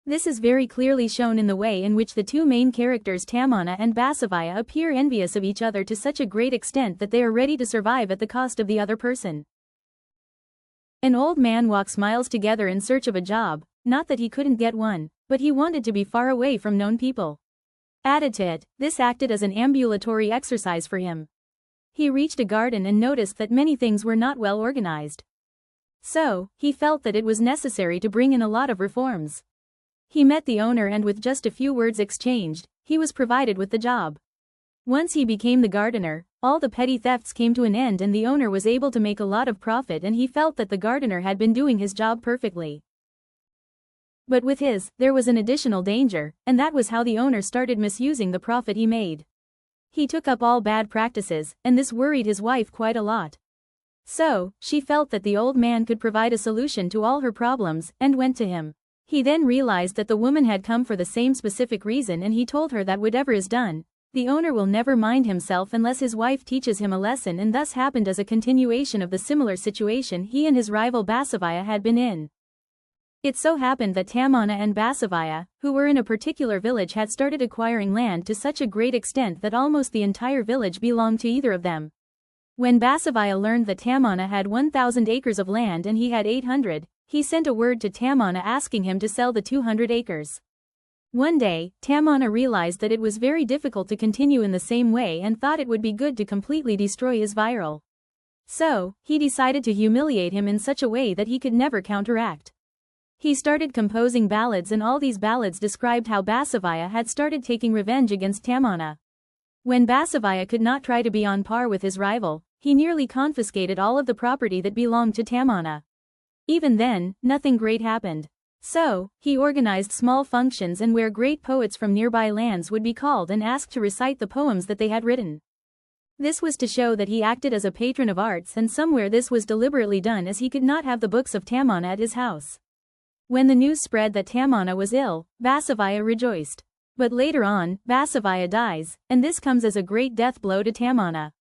This is very clearly shown in the way in which the two main characters Tammanna and Basavaiah appear envious of each other to such a great extent that they are ready to survive at the cost of the other person. An old man walks miles together in search of a job, not that he couldn't get one, but he wanted to be far away from known people. Added to it, this acted as an ambulatory exercise for him. He reached a garden and noticed that many things were not well organized. So, he felt that it was necessary to bring in a lot of reforms. He met the owner and with just a few words exchanged, he was provided with the job. Once he became the gardener, all the petty thefts came to an end and the owner was able to make a lot of profit, and he felt that the gardener had been doing his job perfectly. But with there was an additional danger, and that was how the owner started misusing the profit he made. He took up all bad practices, and this worried his wife quite a lot. So, she felt that the old man could provide a solution to all her problems, and went to him. He then realized that the woman had come for the same specific reason, and he told her that whatever is done, the owner will never mind himself unless his wife teaches him a lesson, and thus happened as a continuation of the similar situation he and his rival Basavaiah had been in. It so happened that Tammanna and Basavaiah, who were in a particular village, had started acquiring land to such a great extent that almost the entire village belonged to either of them. When Basavaiah learned that Tammanna had 1,000 acres of land and he had 800, he sent a word to Tammanna asking him to sell the 200 acres. One day, Tammanna realized that it was very difficult to continue in the same way and thought it would be good to completely destroy his rival. So, he decided to humiliate him in such a way that he could never counteract. He started composing ballads, and all these ballads described how Basavaiah had started taking revenge against Tammanna. When Basavaiah could not try to be on par with his rival, he nearly confiscated all of the property that belonged to Tammanna. Even then, nothing great happened. So, he organized small functions and where great poets from nearby lands would be called and asked to recite the poems that they had written. This was to show that he acted as a patron of arts, and somewhere this was deliberately done as he could not have the books of Tammanna at his house. When the news spread that Tammanna was ill, Basavaiah rejoiced. But later on, Basavaiah dies, and this comes as a great death blow to Tammanna.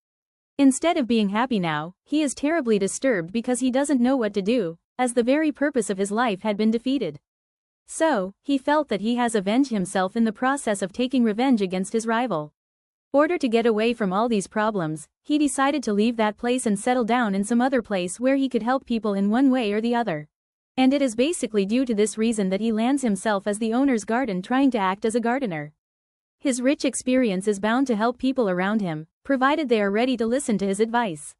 Instead of being happy now, he is terribly disturbed because he doesn't know what to do, as the very purpose of his life had been defeated. So, he felt that he has avenged himself in the process of taking revenge against his rival. In order to get away from all these problems, he decided to leave that place and settle down in some other place where he could help people in one way or the other. And it is basically due to this reason that he lands himself as the owner's garden, trying to act as a gardener. His rich experience is bound to help people around him, provided they are ready to listen to his advice.